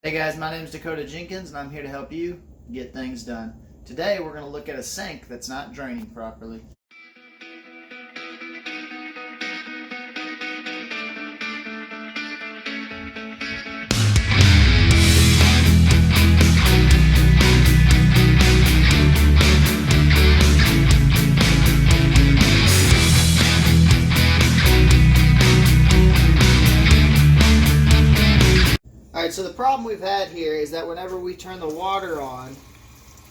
Hey guys, my name is Dakota Jenkins and I'm here to help you get things done. Today we're going to look at a sink that's not draining properly. Alright, so the problem we've had here is that whenever we turn the water on,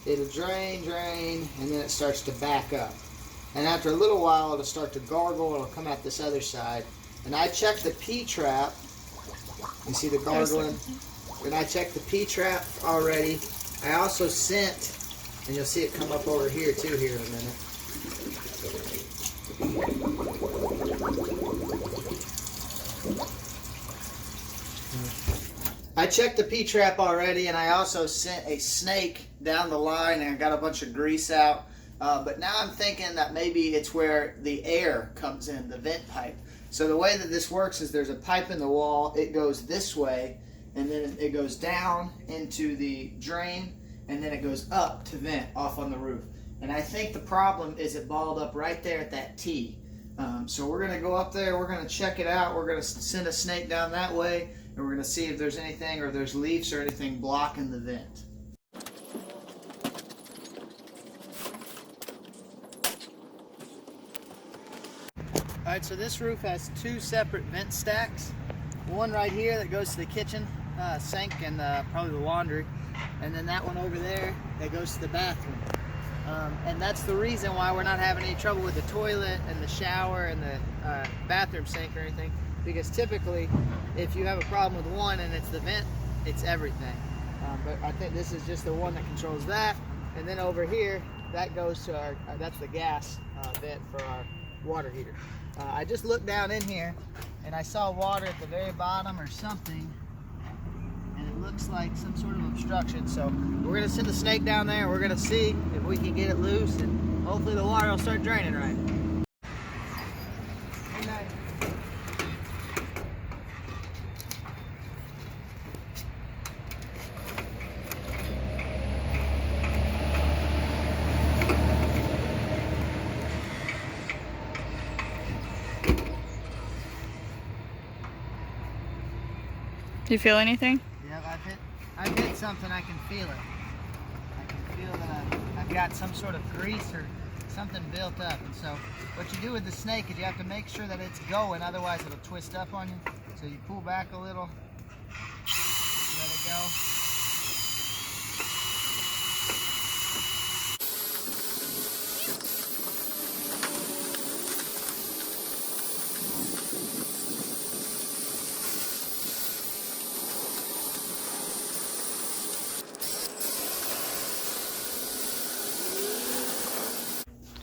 it'll drain, and then it starts to back up. And after a little while, it'll start to gargle, it'll come out this other side. And I checked the P-trap. You see the gargling? And I checked the P-trap already. I also sent, and you'll see it come up over here too here in a minute. I checked the P-trap already, and I also sent a snake down the line and I got a bunch of grease out. But now I'm thinking that maybe it's where the air comes in, the vent pipe. So the way that this works is there's a pipe in the wall, it goes this way, and then it goes down into the drain, and then it goes up to vent off on the roof. And I think the problem is it balled up right there at that T. So we're going to go up there, we're going to check it out, we're going to send a snake down that way, and we're going to see if there's anything or if there's leaks or anything blocking the vent. Alright, so this roof has two separate vent stacks. One right here that goes to the kitchen sink and probably the laundry, and then that one over there that goes to the bathroom. And that's the reason why we're not having any trouble with the toilet and the shower and the bathroom sink or anything, because typically if you have a problem with one and it's the vent, it's everything. But I think this is just the one that controls that, and then over here that goes to our that's the gas vent for our water heater. I just looked down in here and I saw water at the very bottom or something, and it looks like some sort of obstruction. So we're going to send the snake down there and we're going to see if we can get it loose, and hopefully the water will start draining right. Good night. Do you feel anything? Yeah, I've hit something. I can feel it. I can feel that I've got some sort of grease or something built up. And so what you do with the snake is you have to make sure that it's going, otherwise it'll twist up on you. So you pull back a little, let it go.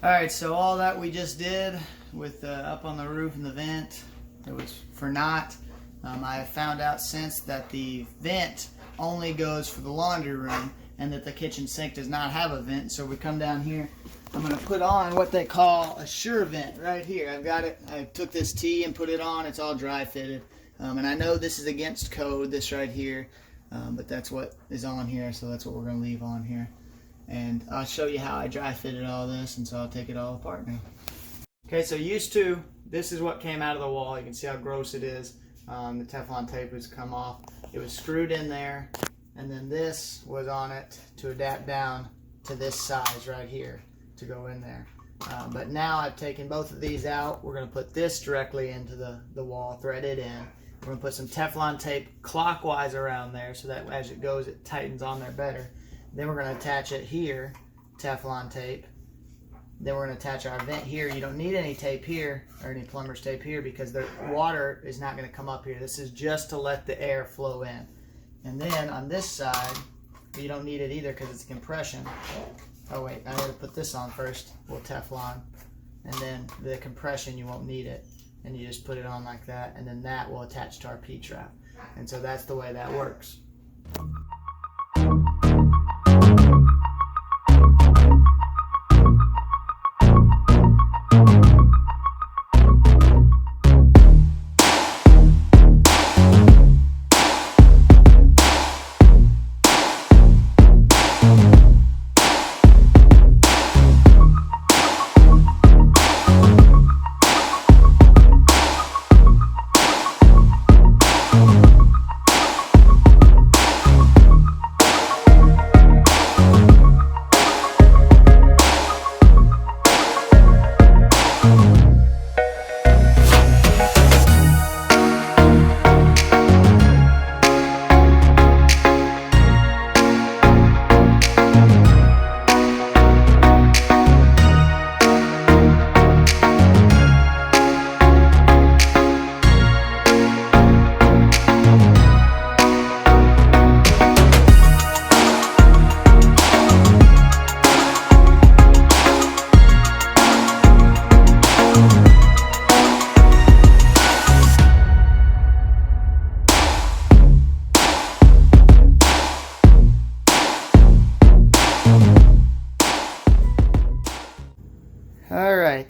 Alright, so all that we just did with up on the roof and the vent, it was for naught. I have found out since that the vent only goes for the laundry room and that the kitchen sink does not have a vent. So we come down here, I'm going to put on what they call a sure vent right here. I've got it, I took this T and put it on, it's all dry fitted. And I know this is against code, this right here, but that's what is on here, so that's what we're going to leave on here. And I'll show you how I dry fitted all this, and so I'll take it all apart now. Okay, so used to, this is what came out of the wall. You can see how gross it is. The Teflon tape has come off. It was screwed in there, and then this was on it to adapt down to this size right here to go in there. But now I've taken both of these out. We're going to put this directly into the wall, thread it in. We're going to put some Teflon tape clockwise around there so that as it goes, it tightens on there better. Then we're going to attach it here, Teflon tape. Then we're going to attach our vent here. You don't need any tape here or any plumber's tape here because the water is not going to come up here. This is just to let the air flow in. And then on this side, you don't need it either because it's compression. Oh wait, I got to put this on first. We'll Teflon. And then the compression, you won't need it. And you just put it on like that, and then that will attach to our P-trap. And so that's the way that works.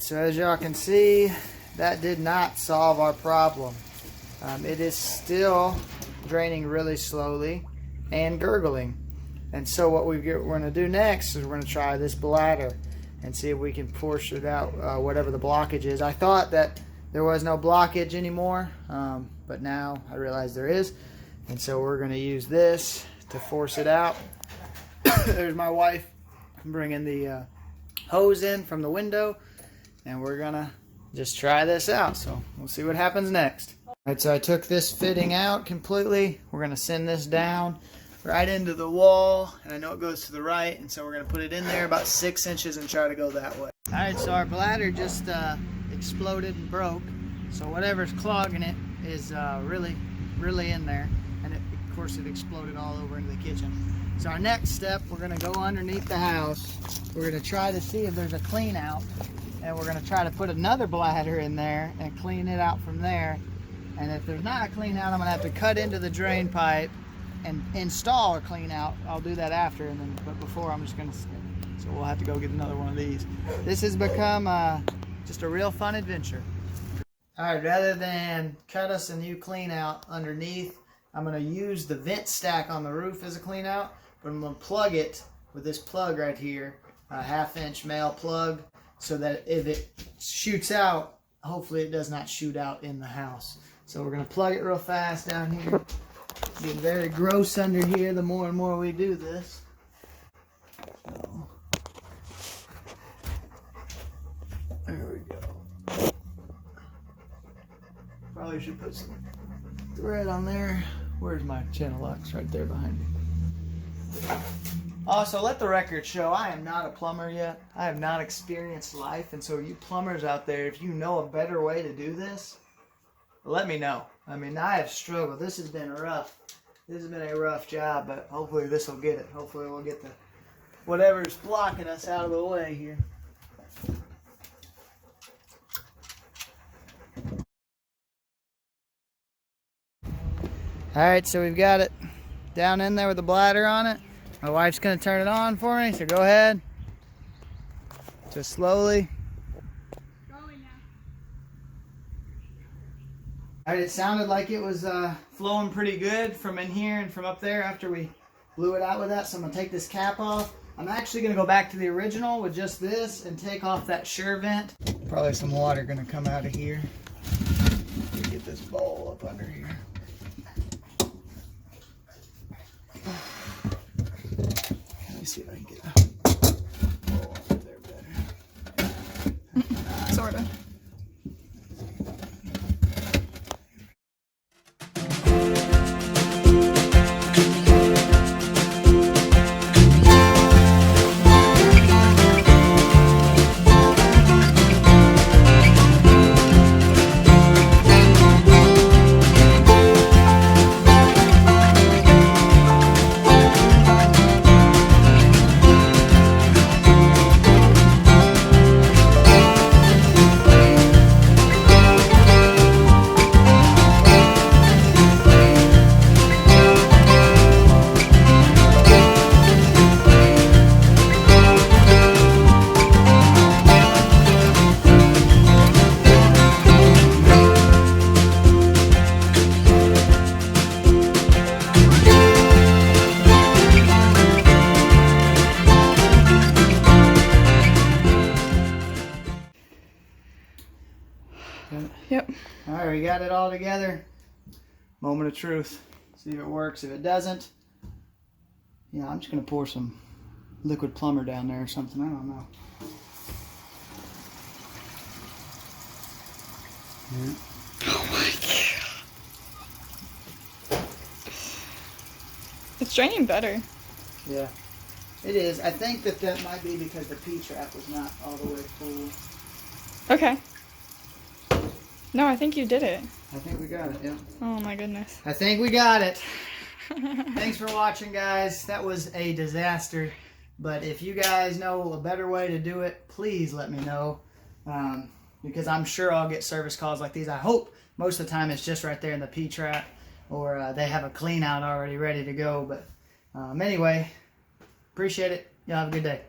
so as y'all can see, that did not solve our problem. It is still draining really slowly and gurgling. And so what we're going to do next is we're going to try this bladder and see if we can force it out, whatever the blockage is. I thought that there was no blockage anymore, but now I realize there is. And so we're going to use this to force it out. There's my wife bringing the hose in from the window, and we're going to just try this out. So we'll see what happens next. All right, so I took this fitting out completely. We're going to send this down right into the wall, and I know it goes to the right, and so we're going to put it in there about 6 inches and try to go that way. All right, so our bladder just exploded and broke, so whatever's clogging it is really in there, and of course it exploded all over into the kitchen. So our next step, we're going to go underneath the house. We're going to try to see if there's a clean out, and we're going to try to put another bladder in there and clean it out from there. And if there's not a clean out, I'm going to have to cut into the drain pipe and install a clean out. I'll do that after, but before I'm just going to, so we'll have to go get another one of these. This has become just a real fun adventure. All right, rather than cut us a new clean out underneath, I'm going to use the vent stack on the roof as a clean out, but I'm going to plug it with this plug right here, a 1/2 inch male plug, so that if it shoots out, hopefully it does not shoot out in the house. So we're going to plug it real fast down here. Getting very gross under here the more and more we do this. So, there we go. Probably should put some thread on there. Where's my channel locks? Right there behind me. Also, let the record show, I am not a plumber yet. I have not experienced life, and so you plumbers out there, if you know a better way to do this, let me know. I mean, I have struggled. This has been rough. This has been a rough job, but hopefully this will get it. Hopefully we'll get the whatever's blocking us out of the way here. All right, so we've got it down in there with the bladder on it. My wife's going to turn it on for me, so go ahead. Just slowly. Going now. All right, it sounded like it was flowing pretty good from in here and from up there after we blew it out with that. So I'm going to take this cap off. I'm actually going to go back to the original with just this and take off that sure vent. Probably some water going to come out of here. Let me get this bowl up under here. Let me see if I can get a bowl up there better. Sort of. Yep. All right, we got it all together. Moment of truth. See if it works. If it doesn't, yeah, I'm just gonna pour some liquid plumber down there or something. I don't know. Yeah. Oh my god. It's draining better. Yeah, it is. I think that might be because the P-trap was not all the way full. Okay. No, I think you did it. I think we got it, yeah. Oh my goodness. I think we got it. Thanks for watching, guys. That was a disaster. But if you guys know a better way to do it, please let me know. Because I'm sure I'll get service calls like these. I hope most of the time it's just right there in the P-trap, or they have a clean out already ready to go. But anyway, appreciate it. Y'all have a good day.